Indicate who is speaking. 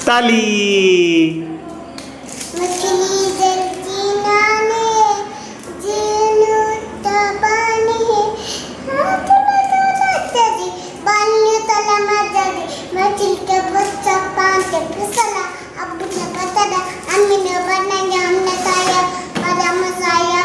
Speaker 1: ताली.
Speaker 2: मछली जलती नाने जीनु तबाने हाथ में तो लगता जी बालियों तला मजा दे मछली का बच्चा पान के फिसला अब ने पता था अम्मी ने बनाया हमने खाया और हम साया